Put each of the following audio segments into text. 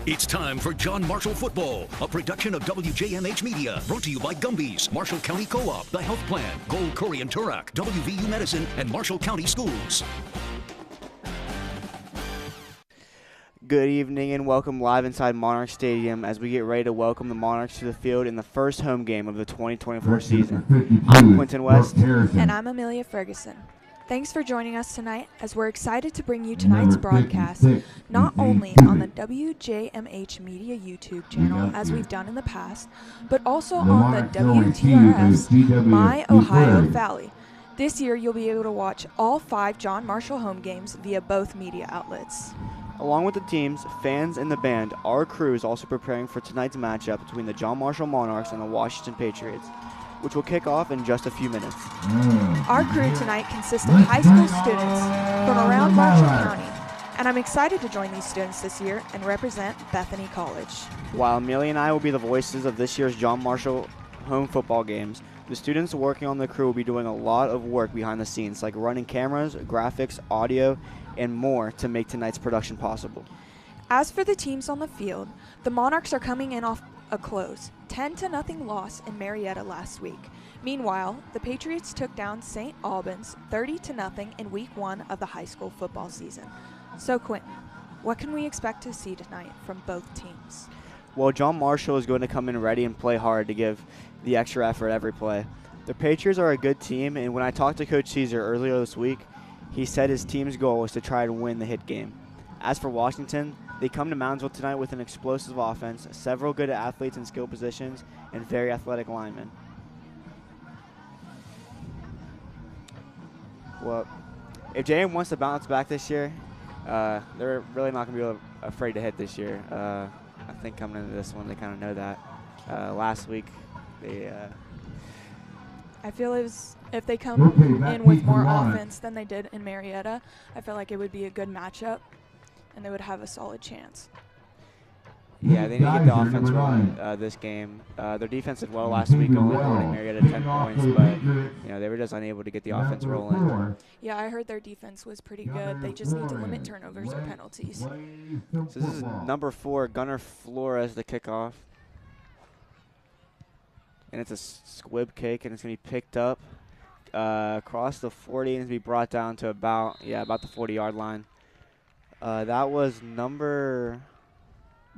It's time for John Marshall Football, a production of WJMH Media, brought to you by Gumby's, Marshall County Co-op, The Health Plan, Gold Curry and Turok, WVU Medicine, and Marshall County Schools. Good evening and welcome live inside Monarch Stadium as we get ready to welcome the Monarchs to the field in the first home game of the 2024 season. I'm Quentin West. And I'm Amelia Ferguson. Thanks for joining us tonight as we're excited to bring you tonight's broadcast, not only on the WJMH Media YouTube channel as we've done in the past, but also on the WTRF's My Ohio Valley. This year you'll be able to watch all 5 John Marshall home games via both media outlets. Along with the teams, fans, and the band, our crew is also preparing for tonight's matchup between the John Marshall Monarchs and the Washington Patriots, which will kick off in just a few minutes. Our crew tonight consists of high school students from around Marshall County, and I'm excited to join these students this year and represent Bethany College. While Amelia and I will be the voices of this year's John Marshall home football games, the students working on the crew will be doing a lot of work behind the scenes, like running cameras, graphics, audio, and more to make tonight's production possible. As for the teams on the field, the Monarchs are coming in off a close 10-0 loss in Marietta last week. Meanwhile, the Patriots took down St. Albans 30-0 in week 1 of the high school football season. So Quentin, what can we expect to see tonight from both teams? Well, John Marshall is going to come in ready and play hard to give the extra effort every play. The Patriots are a good team, and when I talked to Coach Caesar earlier this week, he said his team's goal was to try to win the hit game. As for Washington, they come to Moundsville tonight with an explosive offense, several good athletes in skill positions, and very athletic linemen. Well, if JM wants to bounce back this year, they're really not going to be afraid to hit this year. I think coming into this one, they kind of know that. Last week, they... I feel if they come in with more offense than they did in Marietta, I feel like it would be a good matchup, and they would have a solid chance. Yeah, they need to get the offense rolling this game. Their defense did well last week, only holding Marietta 10 points, but they were just unable to get the offense rolling. Yeah, I heard their defense was pretty good. They just need to limit turnovers or penalties. So this is number 4, Gunnar Flores, the kickoff. And it's a squib kick, and it's going to be picked up across the 40 and it's going to be brought down to about the 40-yard line. That was number...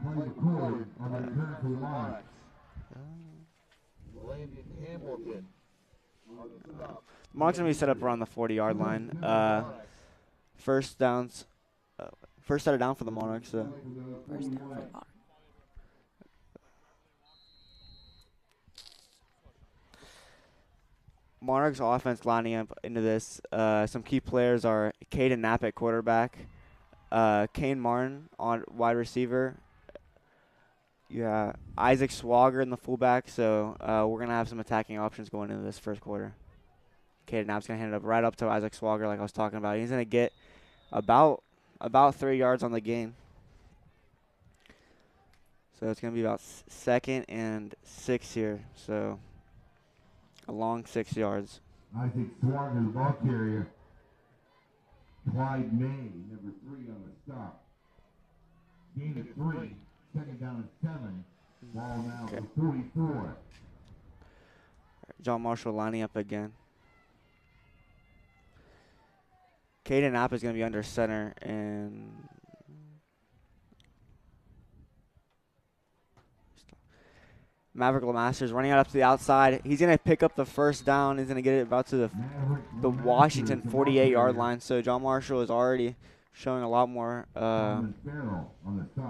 Mark's going to be set up around the 40-yard line. First set it down for the Monarchs. First down for the Monarchs. Monarchs offense lining up into this. Some key players are Caden Knapp at quarterback, Kane Martin on wide receiver. Yeah, Isaac Swager in the fullback. So we're gonna have some attacking options going into this first quarter. Caden Knapp's gonna hand it up right up to Isaac Swager, like I was talking about. He's gonna get about 3 yards on the gain. So it's gonna be about 2nd and 6 here. So. A long 6 yards. Isaac Swager, the ball carrier. Clyde May, number 3 on the stop. Gain of 3, 2nd down and 7. Ball now to 44. John Marshall lining up again. Caden Knapp is going to be under center, and Maverick Lemaster is running out up to the outside. He's going to pick up the first down. He's going to get it about to the Washington 48-yard line. So John Marshall is already showing a lot more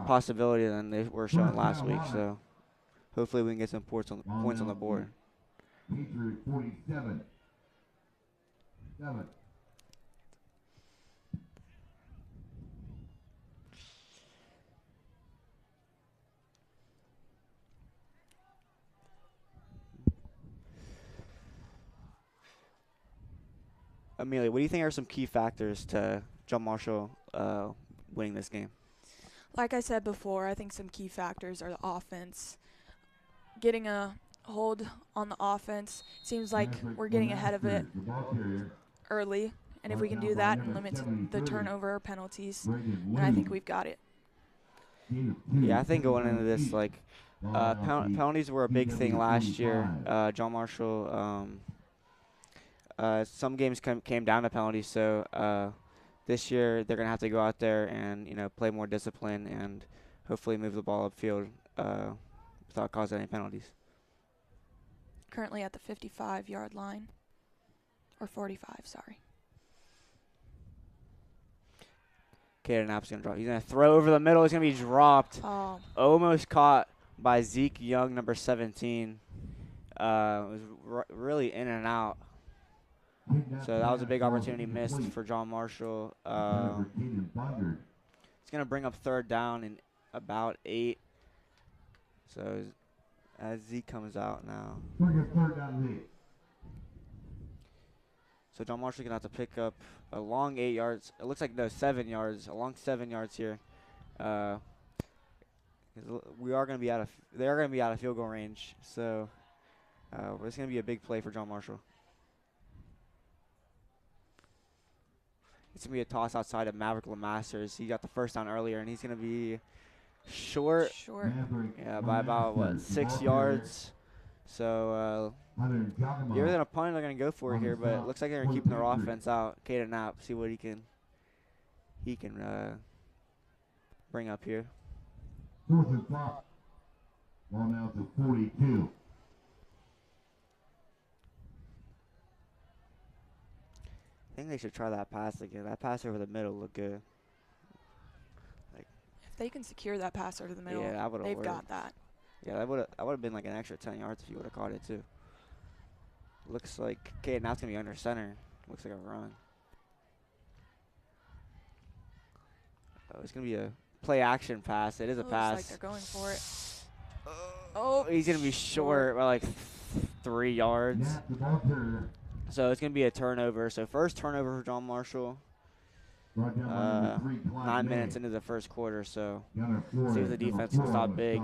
possibility than they were showing last week. So hopefully we can get some points on the board. Patriot 47. 7. Amelia, what do you think are some key factors to John Marshall winning this game? Like I said before, I think some key factors are the offense. Getting a hold on the offense. Seems like we're getting ahead of it early, And if we can do that and limit the turnover penalties, then I think we've got it. Yeah, I think going into this, like, penalties were a big thing last year. John Marshall, some games came down to penalties, so this year they're going to have to go out there and, play more discipline and hopefully move the ball upfield without causing any penalties. Currently at the 55-yard line. Or 45, sorry. Caden Knapp's going to drop. He's going to throw over the middle. He's going to be dropped. Oh. Almost caught by Zeke Young, number 17. It was really in and out. So that was a big opportunity missed for John Marshall. It's going to bring up third down in about 8. So as Zeke comes out now. So John Marshall's going to have to pick up a long 8 yards. It looks like, no, 7 yards. A long 7 yards here. We are going to be they are going to be out of field goal range. So it's going to be a big play for John Marshall. It's going to be a toss outside of Maverick LeMasters. He got the first down earlier, and he's going to be short. Yeah, by about, 6 yards. So you're going to punt, they're going to go for it here, but it looks like they're keeping their offense out. Caden Knapp, see what he can bring up here. Ball now to 42. I think they should try that pass again. That pass over the middle looked good. If they can secure that pass over the middle, yeah, that would've they've worked. got that. Yeah, that would have been like an extra 10 yards if you would have caught it too. Looks like Caden Knapp's going to be under center. Looks like a run. Oh, it's going to be a play action pass. It is a pass. Looks like they're going for it. Oh, he's going to be short by like 3 yards. So it's going to be a turnover. So first turnover for John Marshall. 9 minutes into the first quarter, so see if the defense can stop big.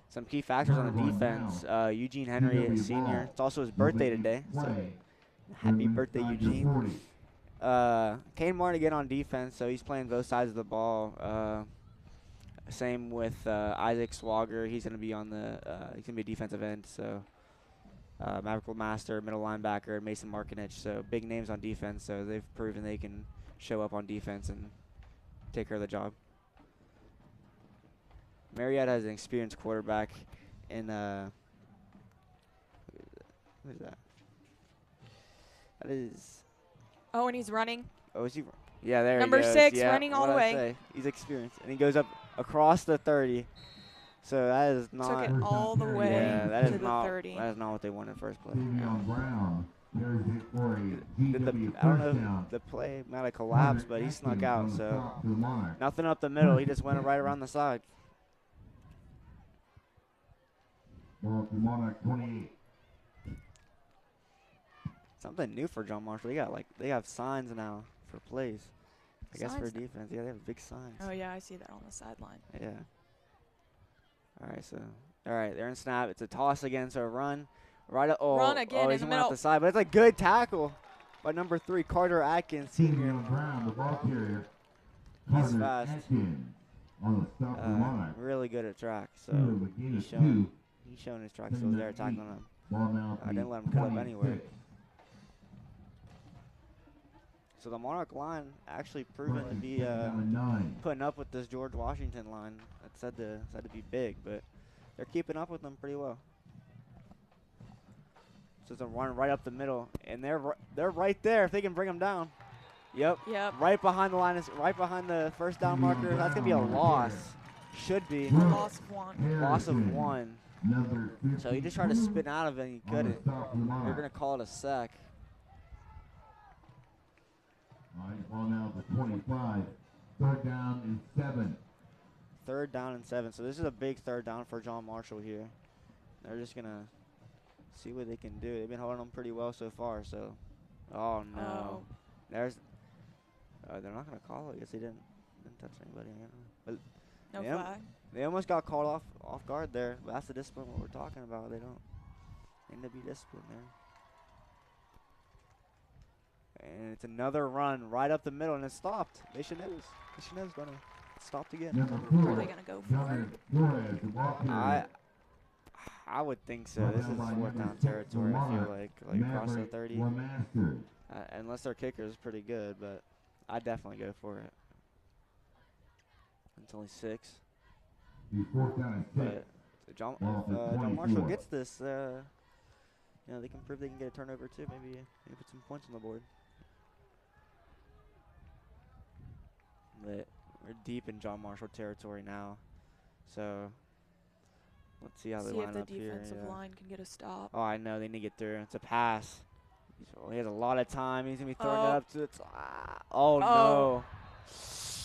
Some key factors on the defense. Eugene Henry, senior. It's also his birthday today, so happy birthday, Eugene. Kane Martin again on defense, so he's playing both sides of the ball. Same with Isaac Swager. He's going to be on he's going to be a defensive end. So Maverick LeMaster, middle linebacker, and Mason Markinich. So big names on defense. So they've proven they can show up on defense and take care of the job. Marriott has an experienced quarterback in who is that? That is. Oh, and he's running. Oh, is he? Yeah, there Number he goes. 6, yeah, running all the way. He's experienced, and he goes up across the 30. So that is not. Took it all the way that to is the not, 30. That is not what they wanted in the first play. Brown. I don't know if the play might have collapsed, but he snuck out. So nothing up the middle. He just went right around the side. Monarch 28. Something new for John Marshall. They have signs now for plays. I guess for defense. Yeah, they have big signs. Oh yeah, I see that on the sideline. Yeah. All right, they're in snap. It's a toss again, so a run. Run again in the middle. Off the side, but it's a good tackle by number 3, Carter Atkins, senior. Brown, the ball carrier. He's fast. On the stop for Monarch. Really good at track, so he's showing his track skills there, tackling him. I didn't let him cut up anywhere. So the Monarch line actually proven to be putting up with this George Washington line. That's said to be big, but they're keeping up with them pretty well. So it's a run right up the middle, and they're right there if they can bring them down. Yep. Right behind the line right behind the first down marker. That's gonna be a loss. Should be. A loss of 1. Loss of 1. So he just tried to spin out of it, and he couldn't. They're gonna call it a sack. All right, ball now to 25. Third down and 7. Third down and 7. So this is a big third down for John Marshall here. They're just gonna see what they can do. They've been holding them pretty well so far. So, oh no, they're not gonna call it. I guess they didn't touch anybody. But no flag. They almost got called off guard there. But that's the discipline what we're talking about. They don't need to be disciplined there. And it's another run right up the middle, and it stopped. They should know it's going to gets stopped again. Number Are 4, they going to go for Gunner it? Flores, the ball carrier. I would think so. This is fourth down territory, I feel like across the 30. Lemaster. Unless their kicker is pretty good, but I'd definitely go for it. It's only 6. He's fourth down and 6. But if John Ball at John Marshall 24. gets this, you know, they can prove they can get a turnover too. Maybe put some points on the board. But we're deep in John Marshall territory now, so let's see how they See line if the up here. defensive Yeah. line can get a stop. Oh, I know they need to get through. It's a pass. He has a lot of time. He's gonna be throwing it Oh. up to it. Oh no!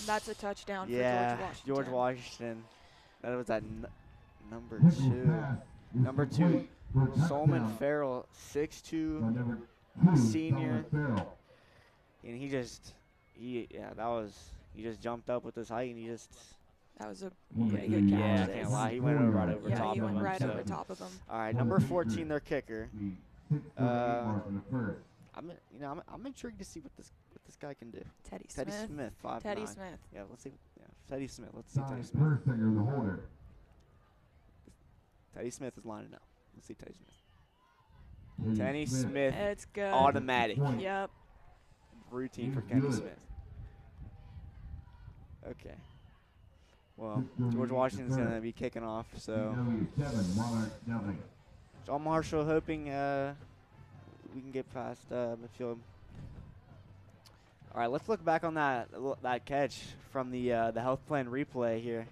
That's a touchdown Yeah, for George Washington. George Washington. That was at number Pickle's 2. pass is Number 2, complete for a Solomon touchdown Farrell, by 6'2", number 2, senior. Solomon Farrell. and he just jumped up with his height, and he just That was a Yeah, pretty good catch. I this. can't lie, he went right over Yeah, top he of went him. right so. over top of him. All right, number 14, their kicker. The 6-8 mark in the first. I'm intrigued to see what this guy can do. Teddy Teddy Smith. Smith, 5'9". Teddy Smith. Yeah, let's see. Yeah, Teddy Smith. Let's see Teddy Donnie Smith. Persinger, the holder. Teddy Smith is lining up. Let's see Teddy Smith. Teddy Smith, It's good. automatic. Point. Yep. Routine for He's Teddy good. Smith. Okay. Well, George Washington's going to be kicking off, so W7, Monarchs nothing. John Marshall hoping we can get past midfield. All right, let's look back on that catch from the health plan replay here.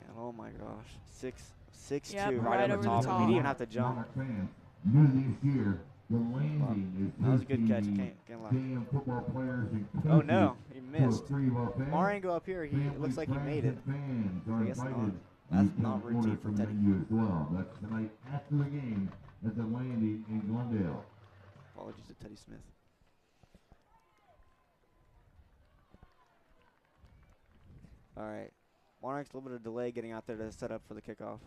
And oh my gosh, 6'2", Yep, right over the top. He didn't even have to jump. Monarch fans, new this year, the landing is That was a good catch. boosting Can't lie. the JM football players and Oh coaches no, he to missed. a free well fan. Maringo up here, it looks like he Family, made it. friends, and fans are I guess not. invited That's to not come routine order for from Teddy. menu as well. That's tonight after the game at the landing in Glendale. Apologies to Teddy Smith. All right, Monarchs a little bit of delay getting out there to set up for the kickoff.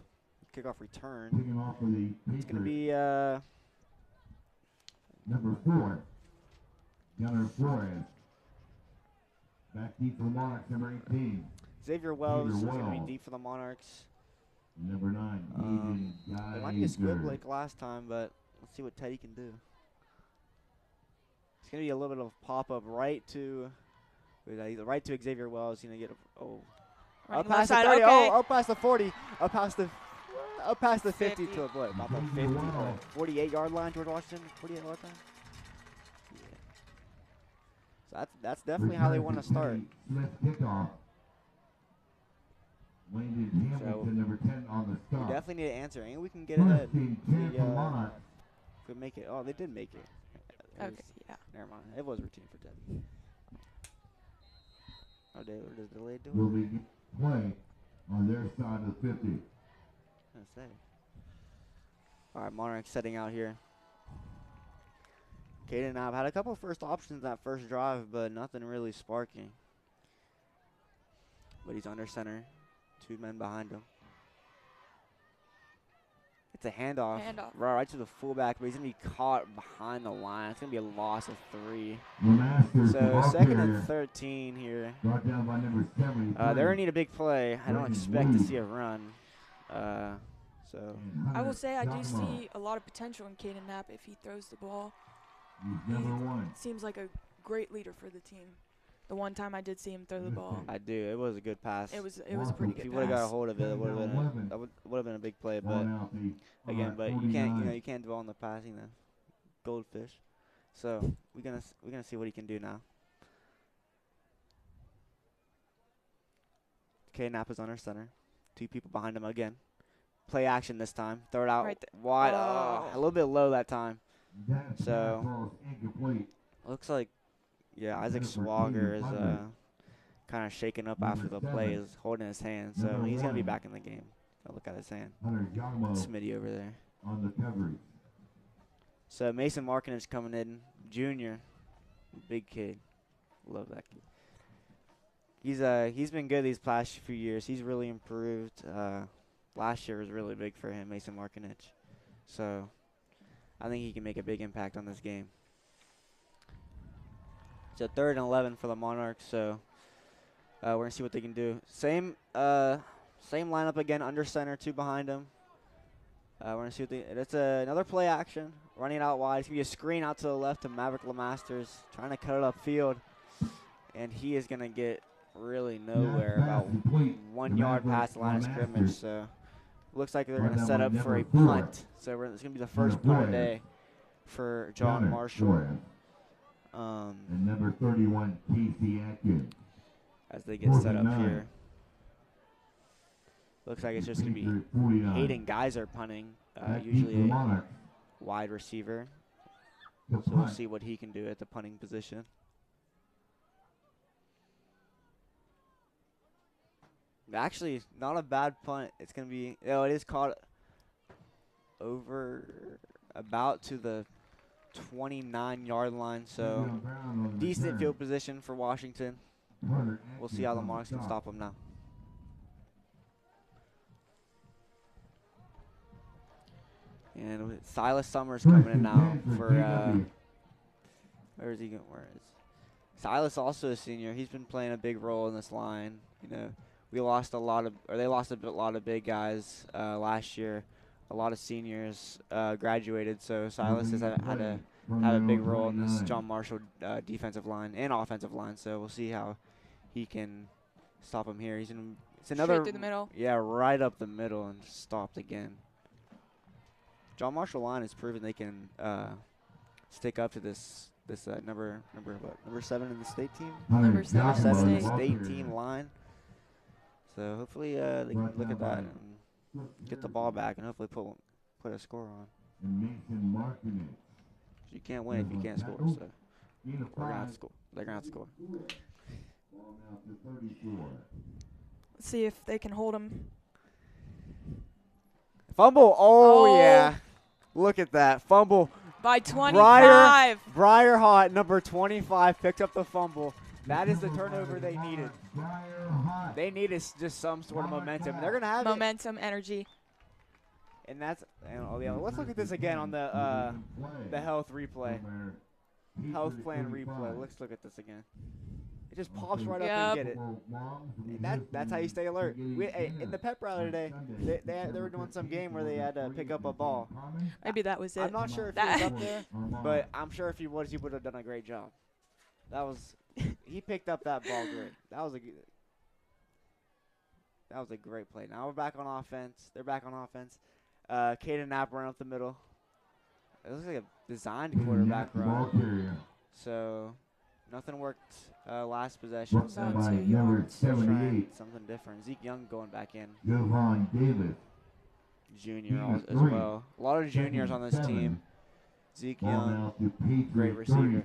Kickoff return. Kicking off for the It's going to Patriots, be number 4, Gunner Flores. Back deep for the Monarchs, number 18. Xavier Wells is going to Wells. be deep for the Monarchs. Number 9, Aiden It might be a squib Geiger. like last time, but let's see what Teddy can do. It's going to be a little bit of pop up right to Xavier Wells. He's going to get Running up left past the side, 30, okay. up past the 40, up past the 50 to the what? About the 50, Wow. 48-yard line, George Washington, 48-yard line. Yeah. So that's definitely how they want to start. Smith kickoff. Landon Hamilton, number 10 on the We stop. definitely need to answer, and we can get ahead. First and 10 for Monarchs. If we make it. Oh, they did make it. It Okay, was- yeah. Never mind. It was routine for Teddy. Oh, does delay do Will it? be play on their side of the 50. Gonna say. All right, Monarchs setting out here. Caden Knapp had a couple first options that first drive, but nothing really sparking. But he's under center. 2 men behind him. It's a handoff. Right to the fullback, but he's going to be caught behind the line. It's going to be a loss of 3. The Masters, the So ball 2nd carrier, and 13 here. brought down by number 70. They're going to need a big play. I don't Brandon expect to Lee. see a run. So And I will Hunter say I do Giacomo. see a lot of potential in Caden Knapp if he throws the ball. He's number 1. Seems like a great leader for the team. The one time I did see him throw the ball, I do. It was a good pass. it was a pretty If he good would have got a pass. hold of it, it would have been 11. would have been a big play. Ball But now, the again, but you 49. can't dwell on the passing the goldfish. So we're gonna see what he can do now. Okay, Knapp is under center. 2 people behind him again. Play action this time. Throw it out Right there. wide. Oh. A little bit low that time. That So- pass ball is incomplete. Looks like, yeah, Isaac Number Swager is 200. kind of shaken up after the Number play. 7. Is holding his hand, so Number he's gonna be 1. back in the game. I'll look at his hand. Hunter Giacomo Smitty over there. on the coverage. So Mason Markinich coming in, junior, big kid. Love that kid. He's been good these past few years. He's really improved. Last year was really big for him, Mason Markinich. So I think he can make a big impact on this game. It's a 3rd and 11 for the Monarchs. So We're gonna see what they can do. Same lineup again. Under center, 2 behind him. We're gonna see what they. It's another play action. Running out wide. It's gonna be a screen out to the left to Maverick LeMasters, trying to cut it upfield, and he is gonna get really nowhere. About 1 yard past the line of scrimmage. So looks like they're gonna set up for a punt. So it's gonna be the first punt of the day for John Marshall. And number 31, Casey Atkins. As they get set up here. Looks like it's just going to be Hayden Geyser punting, usually a wide receiver. So we'll see what he can do at the punting position. Actually, not a bad punt. It's going to be, it is caught over about to the 29-yard line. So decent field position for Washington. We'll see how the Monarchs can stop them now. And Silas Summers coming in now for where is he going? Where is Silas? Also a senior. He's been playing a big role in this line. You know, they lost a lot of big guys last year. A lot of seniors graduated, so Silas has had to have a big role in this John Marshall defensive line and offensive line. So we'll see how he can stop him here. It's another straight through the middle. Yeah, right up the middle and stopped again. John Marshall line has proven they can stick up to this number 7 in the state team. Number 7 in the in the state. state team line. So hopefully they can look at that and get the ball back and hopefully put a score on. You can't win if you can't score. So we're gonna have to score. They're gonna have to score. Let's see if they can hold him. Fumble. Oh, yeah. Look at that. Fumble. By 25. Briar Hot, number 25, picked up the fumble. That is the turnover they needed. They needed just some sort of momentum. They're going to have momentum, energy. And that's let's look at this again on the health replay. Health plan replay. Let's look at this again. It just pops right up and get it. And that's how you stay alert. In the pep rally today, they were doing some game where they had to pick up a ball. Maybe that was it. I'm not sure if he was up there, but I'm sure if he was, he would have done a great job. He picked up that ball great. That was a great play. Now we're back on offense. They're back on offense. Caden Knapp ran up the middle. It looks like a designed quarterback run. So nothing worked last possession. So about 2 yards. something different. Zeke Young going back in. Jovan Davis. Junior as well. A lot of juniors on this team. Zeke Young, great receiver.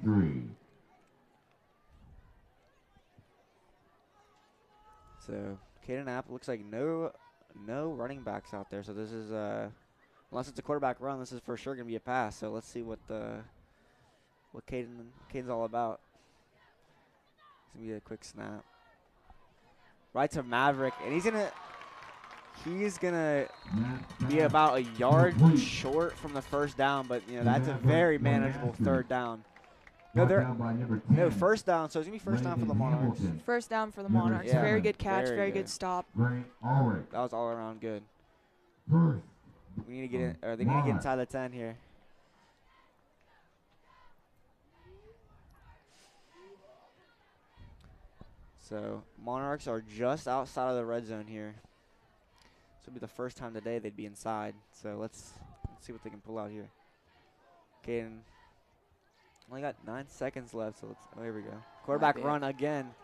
So Caden Knapp looks like no running backs out there. So this is unless it's a quarterback run, this is for sure gonna be a pass. So let's see what Caden's all about. It's gonna be a quick snap. Right to Maverick, and he's gonna be about a yard short from the first down, but that's a very manageable third down. No, first down. So it's gonna be first down for the Monarchs. First down for the Monarchs. Yeah, very good catch. Very good good stop. That was all around good. We need to get in, or they need to get inside the 10 here. So Monarchs are just outside of the red zone here. This will be the first time today they'd be inside. So let's see what they can pull out here. Caden only got 9 seconds left, so here we go. Quarterback run again.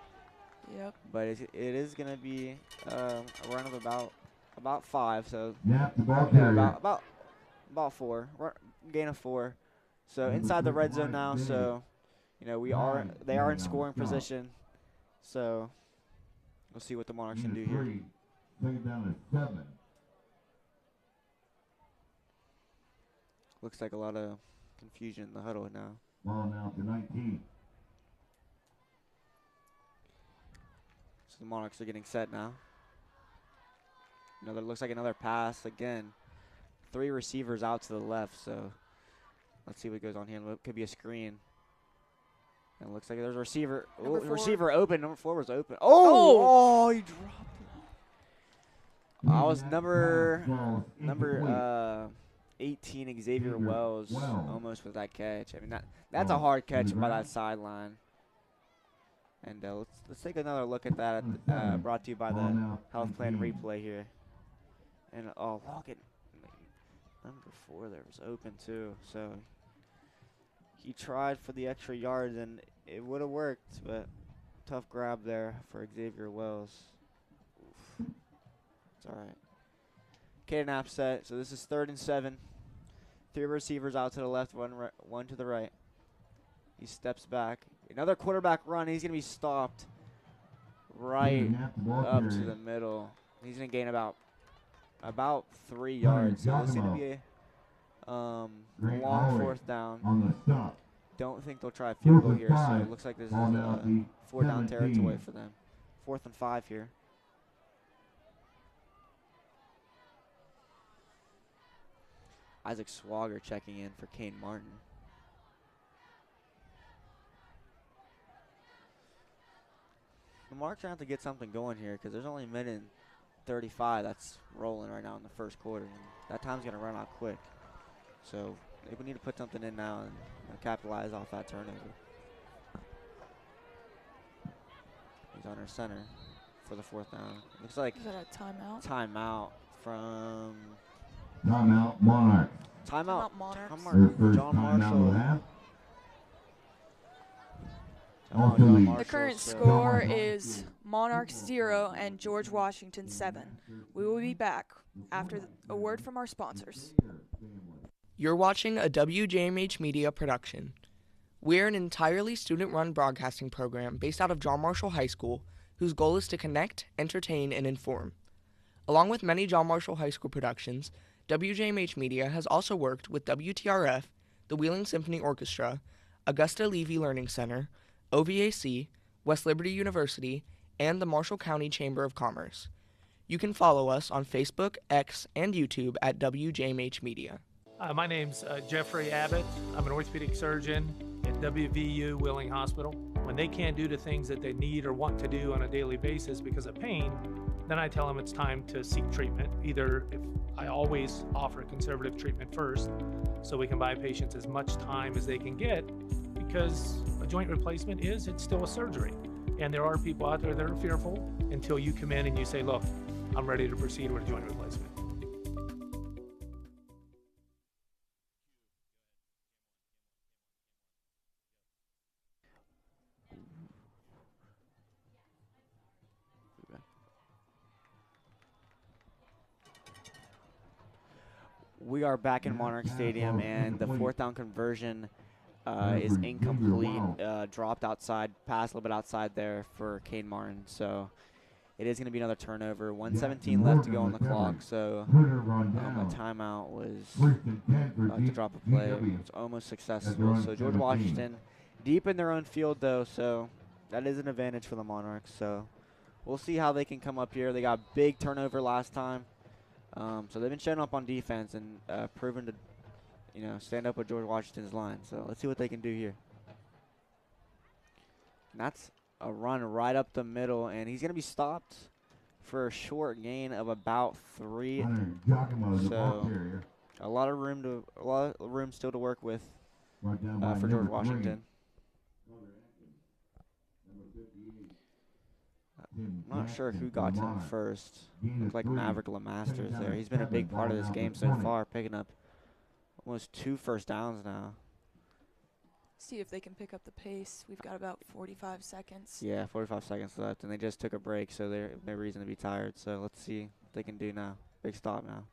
Yep. But it is going to be a run of about 5, so about 4, gain of 4. So inside the red zone now, so they are in scoring position. So we'll see what the Monarchs can do here. Second down is 7. Looks like a lot of confusion in the huddle now. Ball now to 19. So the Monarchs are getting set now. Looks like another pass again. 3 receivers out to the left, so let's see what goes on here. It could be a screen. And it looks like there's a receiver. Number Oh, 4. receiver open. Number 4 was open. Oh, he dropped it. I was number 18, Xavier Wells, almost with that catch. I mean, that's a hard catch by that sideline. And let's take another look at that. Brought to you by the Health Plan Replay here. And look at number 4 there was open too. So he tried for the extra yards and it would have worked, but tough grab there for Xavier Wells. Oof. It's all right. Caden Knapp set. So this is 3rd and 7. 3 receivers out to the left, one to the right. He steps back. Another quarterback run. He's going to be stopped right up to the middle. He's going to gain about 3 yards. So this is going to be a long 4th down. Don't think they'll try a field goal here, so it looks like this is a 4-down territory for them. 4th and 5 here. Isaac Swager checking in for Kane Martin. The Marks are going to have to get something going here because there's only a minute and 35 that's rolling right now in the first quarter. And that time's going to run out quick. So we need to put something in now and capitalize off that turnover. He's on our center for the 4th down. Looks like Is that a timeout? Timeout from Timeout Monarchs. Timeout Monarchs. John Marshall. The current score is Monarchs 0 and George Washington 7. We will be back after a word from our sponsors. You're watching a WJMH Media production. We're an entirely student-run broadcasting program based out of John Marshall High School, whose goal is to connect, entertain, and inform. Along with many John Marshall High School productions, WJMH Media has also worked with WTRF, the Wheeling Symphony Orchestra, Augusta Levy Learning Center, OVAC, West Liberty University, and the Marshall County Chamber of Commerce. You can follow us on Facebook, X, and YouTube at WJMH Media. My name's Jeffrey Abbott. I'm an orthopedic surgeon at WVU Wheeling Hospital. When they can't do the things that they need or want to do on a daily basis because of pain, then I tell them it's time to seek treatment. I always offer conservative treatment first so we can buy patients as much time as they can get, because a joint replacement it's still a surgery. And there are people out there that are fearful until you come in and you say, look, I'm ready to proceed with a joint replacement. We are back in Monarch Stadium, and the 4th down conversion is incomplete. Dropped outside, passed a little bit outside there for Kane Martin. So it is going to be another turnover. 1:17 left to go on the clock. So a timeout was about to drop a play. It's almost successful. So George Washington deep in their own field, though. So that is an advantage for the Monarchs. So we'll see how they can come up here. They got a big turnover last time. So they've been showing up on defense and proven to, stand up with George Washington's line. So let's see what they can do here. And that's a run right up the middle, and he's going to be stopped for a short gain of about 3. So a lot of room still to work with for George Washington. I'm not sure who got to him first. Looked like Maverick LeMasters there. He's been a big part of this game so far, picking up almost 2 first downs now. See if they can pick up the pace. We've got about 45 seconds. Yeah, 45 seconds left, and they just took a break, so there's no reason to be tired. So let's see what they can do now. Big stop now.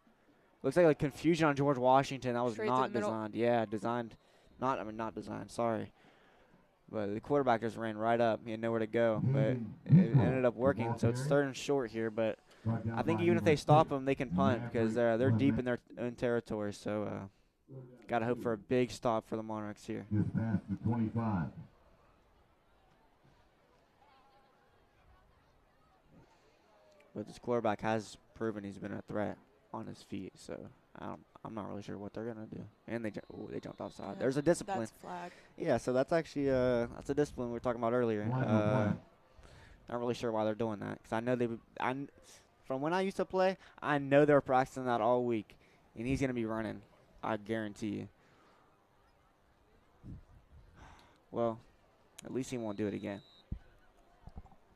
Looks like confusion on George Washington. That was not designed. Yeah, designed. Not designed. Sorry. But the quarterback just ran right up. He had nowhere to go. But it ended up working. So it's 3rd and short here. But I think even if they stop them, they can punt because they're deep in their own territory. So got to hope for a big stop for the Monarchs here. Just past the 25. But this quarterback has proven he's been a threat on his feet. So I'm not really sure what they're gonna do. And they jumped offside. There's a discipline. That's flag. Yeah, so that's actually that's a discipline we were talking about earlier. Not really sure why they're doing that, because I know from when I used to play, I know they were practicing that all week, and he's gonna be running. I guarantee you. Well, at least he won't do it again.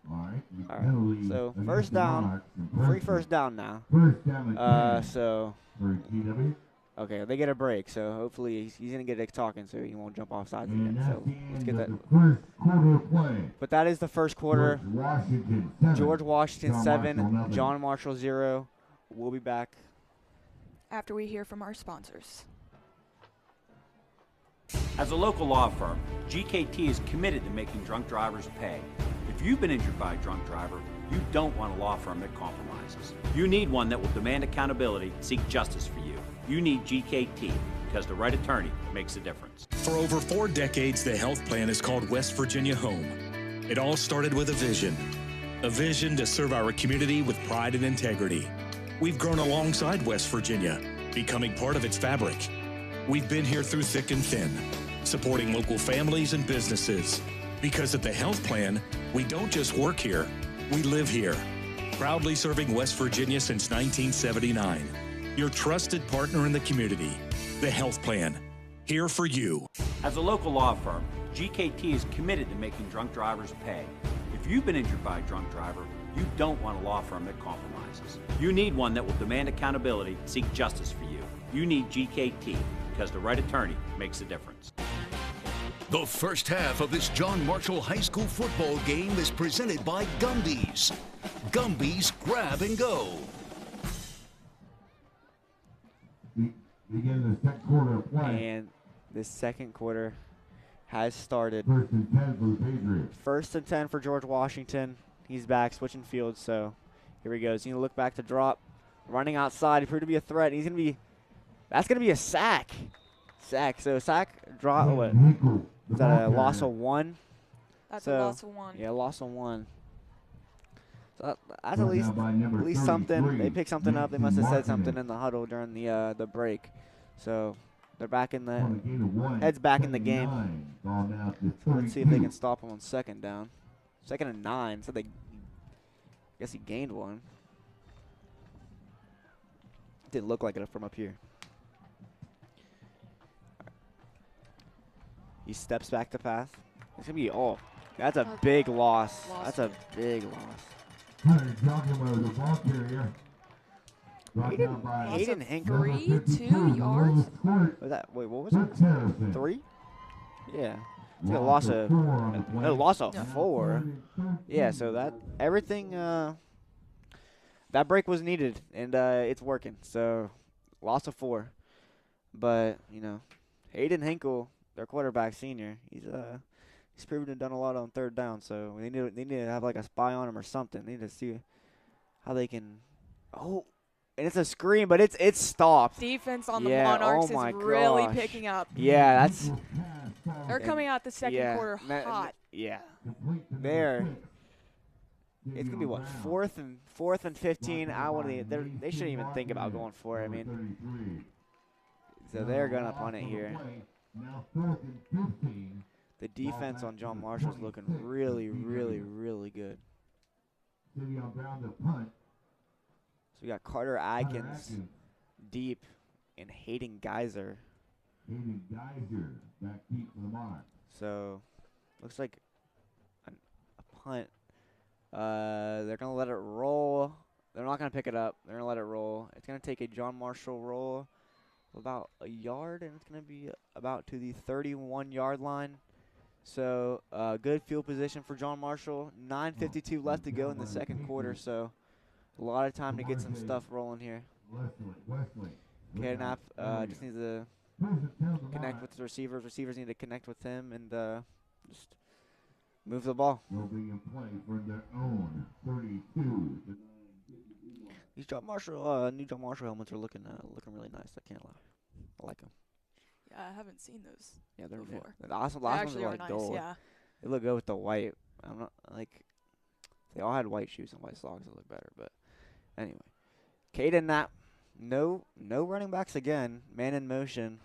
All right. So first down, free first down now. So. Okay, they get a break, so hopefully he's going to get it talking so he won't jump off sides again. So let's get that. But that is the first quarter. George Washington 7, John Marshall 0. We'll be back after we hear from our sponsors. As a local law firm, GKT is committed to making drunk drivers pay. If you've been injured by a drunk driver, you don't want a law firm that compromises. You need one that will demand accountability, seek justice for you. You need GKT, because the right attorney makes a difference. For over 4 decades, the health plan is called West Virginia Home. It all started with a vision to serve our community with pride and integrity. We've grown alongside West Virginia, becoming part of its fabric. We've been here through thick and thin, supporting local families and businesses. Because at the health plan, we don't just work here, we live here. Proudly serving West Virginia since 1979. Your trusted partner in the community, the health plan, here for you. As a local law firm, GKT is committed to making drunk drivers pay. If you've been injured by a drunk driver, you don't want a law firm that compromises. You need one that will demand accountability, seek justice for you. You need GKT, because the right attorney makes a difference. The first half of this John Marshall High School football game is presented by Gumby's. Gumby's Grab and Go. Begin the second quarter of play. And the second quarter has started. 1st and 10 for the Patriots. 1st and 10 for George Washington. He's back, switching fields, so here he goes. He's going to look back to drop. Running outside. He proved to be a threat. He's going to be – that's going to be a sack. So sack, drop, what? Is that a loss of 1? That's a loss of 1. Yeah, loss of 1. So that's at least something. They picked something up. They must have said something in the huddle during the break. So they're back in the heads back in the game. So let's see if they can stop him on 2nd down. 2nd and 9. So I guess he gained 1. Didn't look like it from up here. He steps back to pass. It's gonna be that's a big loss. That's a big loss. Hayden Hinkle. 2 yards. Was that, wait, what was it? 3? Yeah. It's a loss of 4. Yeah, so that everything that break was needed, and it's working. So loss of 4. But, Hayden Hinkle, their quarterback senior, he's proven to have done a lot on 3rd down, so they need to have like a spy on him or something. They need to see how they can. Oh, and it's a screen, but it's stopped. Defense on the Monarchs is really picking up. Yeah, they're coming out the second quarter hot. Yeah, it's gonna be what, 4th and 15. They shouldn't even think about going for it. I mean, so they're gonna punt it here. The defense on John Marshall is looking really, really, really good. So we got Carter Atkins deep and Hayden Geyser. Back deep for the Monarchs. So looks like a punt. They're going to let it roll. They're not going to pick it up. They're going to let it roll. It's going to take a John Marshall roll about a yard, and it's going to be about to the 31-yard line. So good field position for John Marshall. 9:52 left to go in the second quarter, so a lot of time to get some stuff rolling here. Knapp just needs to connect with the receivers. Receivers need to connect with him and just move the ball. These John Marshall, new John Marshall helmets are looking really nice. I can't lie. I like them. Yeah, I haven't seen those. Yeah, they're before. The last ones are like nice, gold. yeah. They look good with the white. I'm not like they all had white shoes and white socks that look better, but anyway. Caden Knapp No running backs again. Man in motion.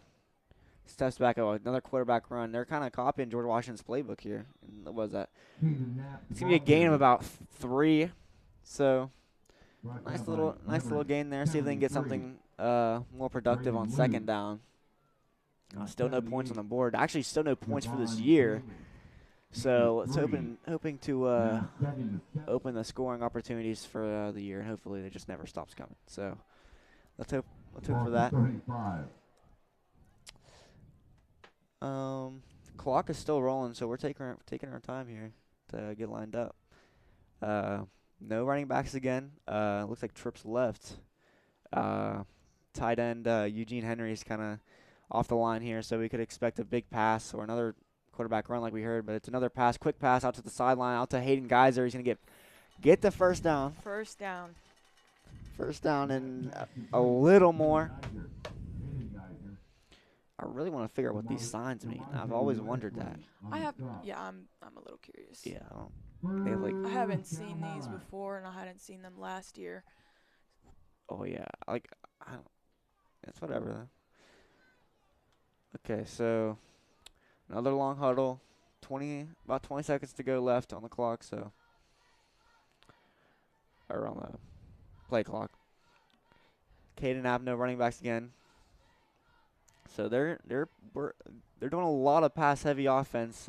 Steps back. Oh, another quarterback run. They're kind of copying George Washington's playbook here. And what was that? It's gonna be a gain of about 3. So nice little gain there. See if they can get something more productive on second down. Still no points on the board. Actually, still no points for this year. So let's hoping to open the scoring opportunities for the year, and hopefully it just never stops coming. So let's hope for that. Clock is still rolling, so we're taking our time here to get lined up. No running backs again. Looks like trips left. Tight end Eugene Henry's kind of off the line here, so we could expect a big pass or another quarterback run like we heard, but it's another pass, quick pass out to the sideline, out to Hayden Geyser. He's going to get the first down. First down and a little more. I really want to figure out what these signs mean. I've always wondered that. I'm a little curious. Yeah. They have I haven't seen these before, and I hadn't seen them last year. Oh, yeah. It's whatever, though. Okay, so another long huddle. About 20 seconds to go left on the clock, or on the play clock. Caden Knapp, no running backs again. So they're doing a lot of pass-heavy offense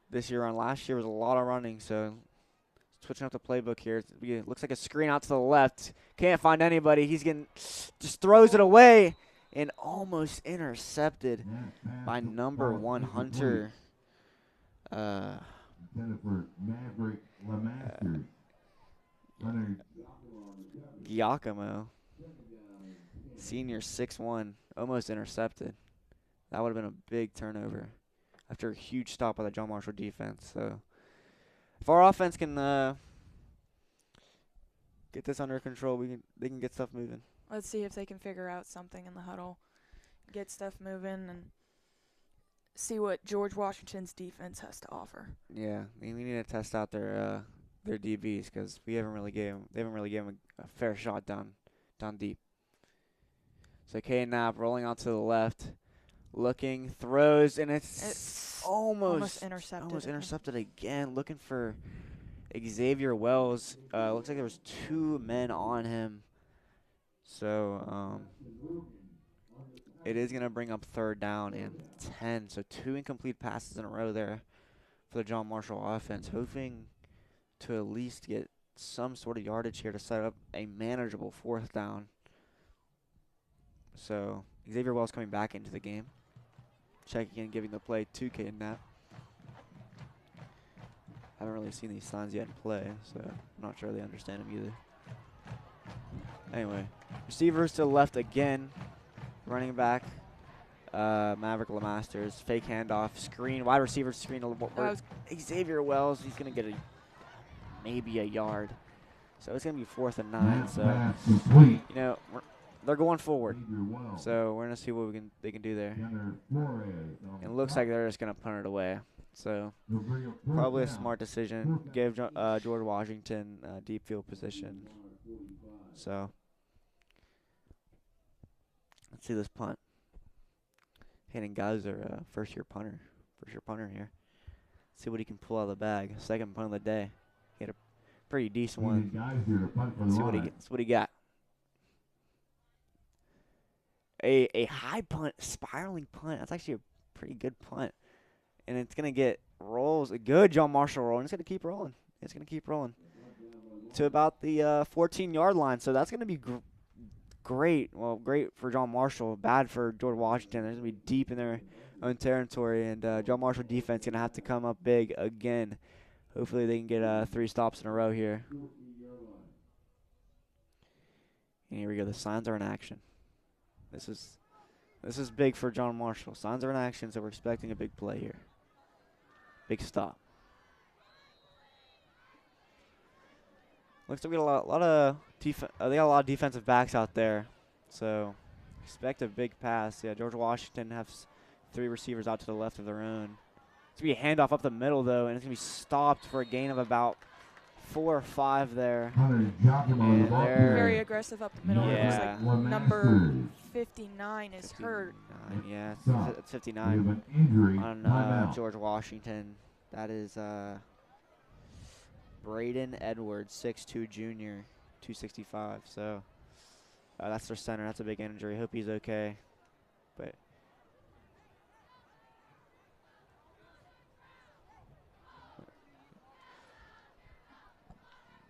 this year. On last year was a lot of running, so switching up the playbook here. It looks like a screen out to the left. Can't find anybody. He's just throws it away and almost intercepted by number 1 Hunter. Giacomo, senior 6'1", almost intercepted. That would have been a big turnover after a huge stop by the John Marshall defense. So if our offense can get this under control, they can get stuff moving. Let's see if they can figure out something in the huddle, get stuff moving, and see what George Washington's defense has to offer. Yeah, we need to test out their DBs because they haven't really given them a fair shot down deep. So Caden Knapp rolling out to the left, looking, throws, and it's almost intercepted. Almost intercepted again. Looking for Xavier Wells. Looks like there was 2 men on him. So it is going to bring up 3rd down and 10. So 2 incomplete passes in a row there for the John Marshall offense, hoping to at least get some sort of yardage here to set up a manageable 4th down. So Xavier Wells coming back into the game. Checking in, giving the play to Caden Knapp. Haven't really seen these signs yet in play, so I'm not sure they understand them either. Anyway, receivers to the left again. Running back, Maverick Lemasters. Fake handoff, screen, wide receiver screen. Xavier Wells, he's going to get maybe a yard. So it's going to be 4th and 9. So, they're going forward. So we're going to see what they can do there. It looks like they're just going to punt it away. So probably a smart decision. Give George Washington deep field position. So let's see this punt. Hayden Geyser, first-year punter here. See what he can pull out of the bag. 2nd punt of the day. He had a pretty decent one. Let's see what he got. A high punt, spiraling punt. That's actually a pretty good punt. And it's going to get rolls. A good John Marshall roll. And it's going to keep rolling. To about the 14-yard line. So that's going to be great. Well, great for John Marshall. Bad for George Washington. They're going to be deep in their own territory. And John Marshall defense going to have to come up big again. Hopefully they can get 3 stops in a row here. And here we go. The signs are in action. This is big for John Marshall. Signs are in action, so we're expecting a big play here. Big stop. Looks like we got a lot of they got a lot of defensive backs out there, so expect a big pass. Yeah, George Washington has 3 receivers out to the left of their own. It's gonna be a handoff up the middle though, and it's gonna be stopped for a gain of about 4 or 5 there. Hunter Giacomo, the And ball they're- carrier. Very aggressive up the middle. It looks Yeah. like number 59 is hurt. 59, yeah, Stop. it's We have 59 an injury. on Timeout. George Washington. That is Braden Edwards, 6'2", junior, 265. So that's their center. That's a big injury. Hope he's okay. But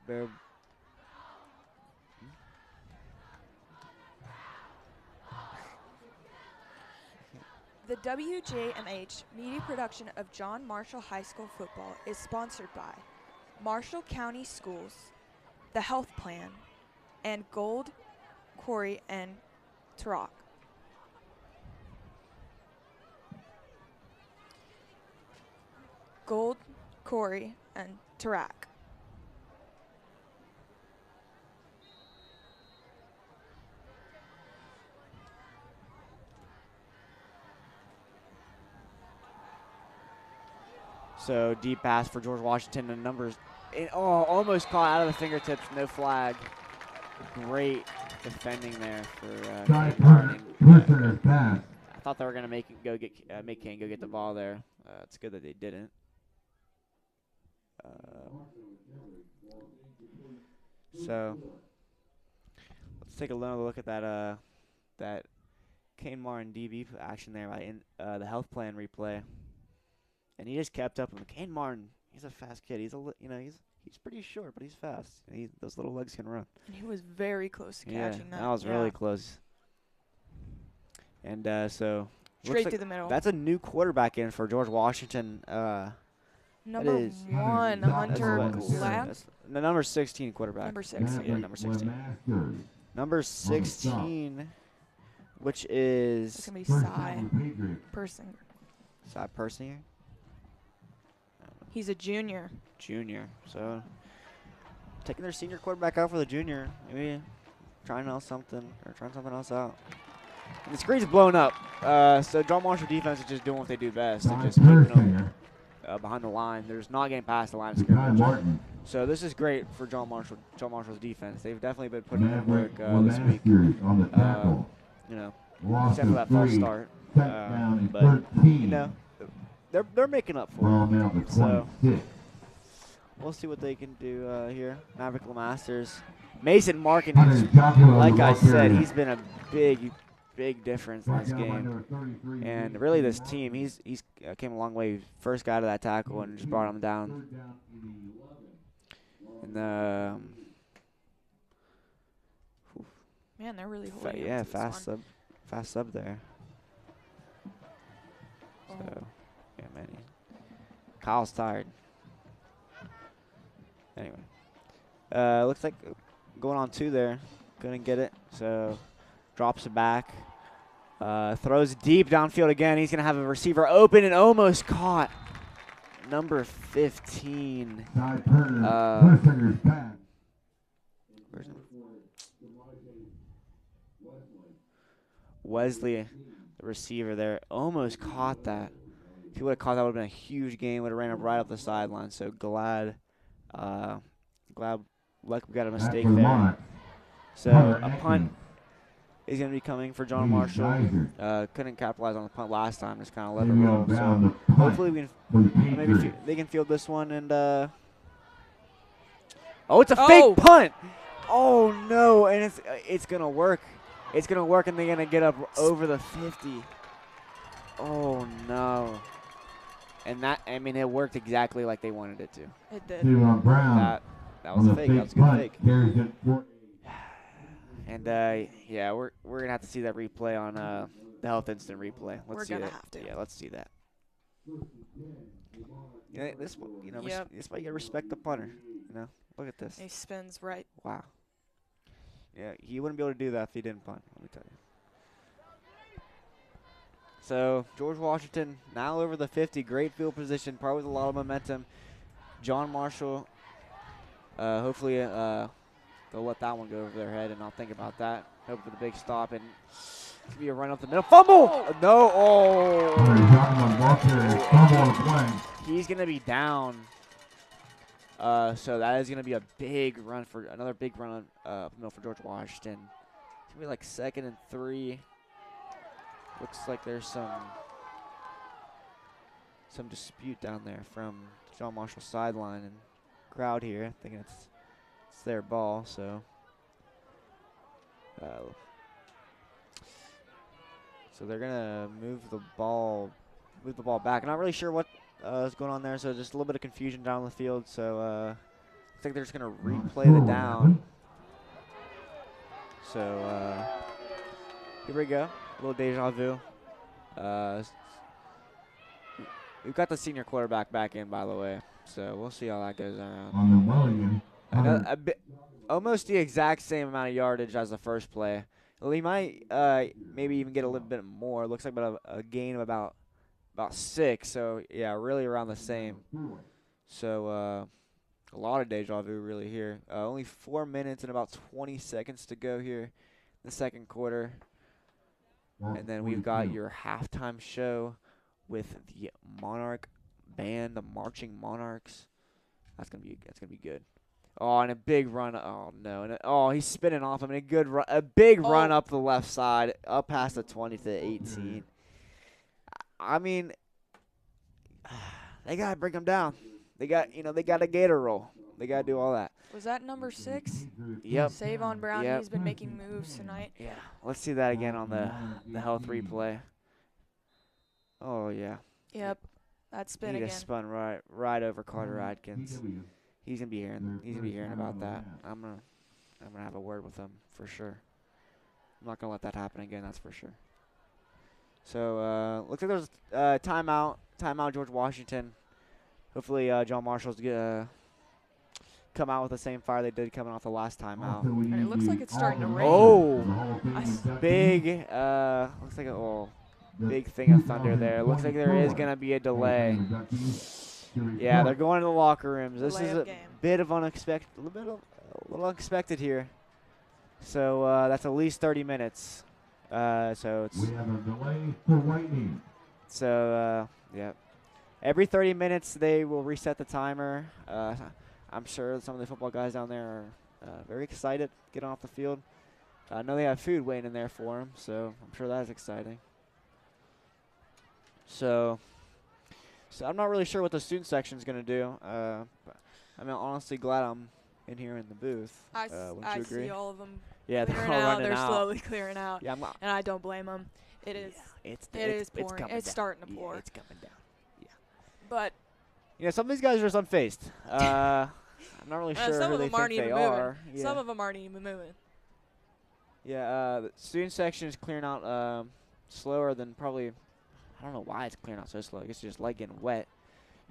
Bear. The WJMH media production of John Marshall High School football is sponsored by Marshall County Schools, the Health Plan, and Gold, Quarry, and Turok. Gold, Quarry, and Tarak. So deep pass for George Washington and numbers. Almost caught out of the fingertips. No flag. Great defending there for Side Kane Martin. Prisoner's pass. I thought they were gonna make Kane go get the ball there. It's good that they didn't. So let's take another look at that Kane Martin DB action there by the health plan replay. And he just kept up with Kane Martin. He's a fast kid. He's he's pretty short, but he's fast. And those little legs can run. And he was very close to catching that. That was really close. And so straight to the middle. That's a new quarterback in for George Washington. Number 1, Hunter Glab. The number 16 quarterback. Number 6. Yeah, number 16. Number 16, which is It's going to be Cy Persinger. Cy Persinger. He's a junior. Junior. So taking their senior quarterback out for the junior. Maybe trying something else out. And the screen's blown up. So John Marshall defense is just doing what they do best. They're just keeping them behind the line. They're just not getting past the line of scrimmage. So this is great for John Marshall's defense. They've definitely been putting in work this week. Except for that false start. But they're making up for it. So we'll see what they can do here. Maverick LeMasters. Mason Markin, like I said, he's been a big difference in this game. And really this team, he's came a long way. First guy to that tackle and just brought him down. And man, they're really holding him to fast sub there. So yeah, man. Kyle's tired. Anyway. Looks like going on 2 there. Couldn't get it. So drops it back. Throws deep downfield again. He's going to have a receiver open and almost caught. Number 15. Wesley, the receiver there, almost caught that. If he would have caught that, would have been a huge game. Would have ran up right up the sideline. So glad luck we got a mistake there. So a punt is going to be coming for John Marshall. Couldn't capitalize on the punt last time. Just kind of let it roll. So hopefully we can maybe they can field this one and. It's a fake punt. Oh no! And it's gonna work. It's gonna work, and they're gonna get up over the 50. Oh no! And it worked exactly like they wanted it to. It did. That was a fake. That was a good fake. And we're gonna have to see that replay on the health instant replay. Let's see that. Have to. Yeah, let's see that. This why you gotta respect the punter. Look at this. He spins right. Wow. Yeah, he wouldn't be able to do that if he didn't punt. Let me tell you. So George Washington now over the 50. Great field position, probably with a lot of momentum. John Marshall. Hopefully, they'll let that one go over their head and not think about that. Hope for the big stop and it's gonna be a run up the middle. Fumble! Oh. No! Oh! He's gonna be down. So that is going to be a big run for another big run for George Washington. It's going to be like 2nd and 3. Looks like there's some dispute down there from John Marshall's sideline and crowd here. I think it's their ball, so they're gonna move the ball back. I'm not really sure what is going on there, so just a little bit of confusion down the field. So I think they're just gonna replay the down. So here we go, a little deja vu. We've got the senior quarterback back in, by the way, so we'll see how that goes around. Almost the exact same amount of yardage as the first play. Well, he might maybe even get a little bit more. Looks like about a gain of about 6. So yeah, really around the same. So a lot of deja vu really here. Only 4 minutes and about 20 seconds to go here in the second quarter, and then we've got your halftime show with the Monarch band, the Marching Monarchs. That's gonna be good. Oh, and a big run. Oh no! And he's spinning off him. And a big run up the left side, up past the 20 to 18. I mean, they gotta bring him down. They got a gator roll. They gotta do all that. Was that number 6? Yep. Savon Brown. Yep. He's been making moves tonight. Yeah. Let's see that again on the health replay. Oh yeah. Yep. That spin he again. Just spun right over Carter Adkins. He's gonna be hearing about that. I'm gonna have a word with him for sure. I'm not gonna let that happen again. That's for sure. So looks like there's timeout George Washington. Hopefully John Marshall's come out with the same fire they did coming off the last timeout. And it looks like it's starting to rain. Oh, big looks like a big thing of thunder there. Looks like there is gonna be a delay. Yeah, they're going to the locker rooms. This is a bit of unexpected, a little unexpected here. So that's at least 30 minutes. So it's. We have a delay for lightning. So yeah, every 30 minutes they will reset the timer. I'm sure some of the football guys down there are very excited to get off the field. I know they have food waiting in there for them, so I'm sure that's exciting. So I'm not really sure what the student section is going to do. But I'm honestly glad I'm in here in the booth. I agree? see all of them. Yeah, they're all running They're out. slowly clearing out. Yeah, and I don't blame them. It is. Yeah, it is pouring. It's starting to pour. Yeah, it's coming down. Yeah. But some of these guys are just unfazed. I'm not really sure who they think they are. Yeah. Some of them aren't even moving. Yeah, the student section is clearing out slower than probably. I don't know why it's clearing out so slow. I guess it's just like getting wet.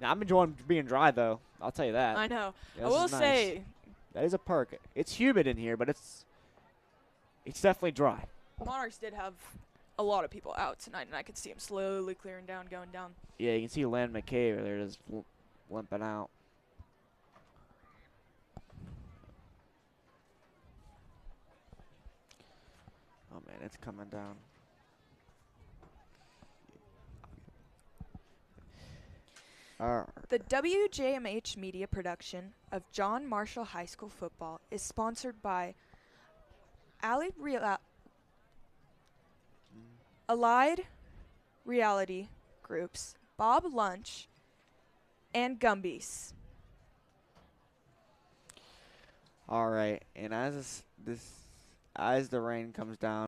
Now, I'm enjoying being dry, though. I'll tell you that. I know. Yeah, I will say. That is a perk. It's humid in here, but it's definitely dry. Monarchs did have a lot of people out tonight, and I could see them slowly clearing down, going down. Yeah, you can see Len McKay over there just limping out. Oh, man, it's coming down. The WJMH media production of John Marshall High School football is sponsored by Allied Reality Groups, Bob Lunch, and Gumby's. All right, and as the rain comes down,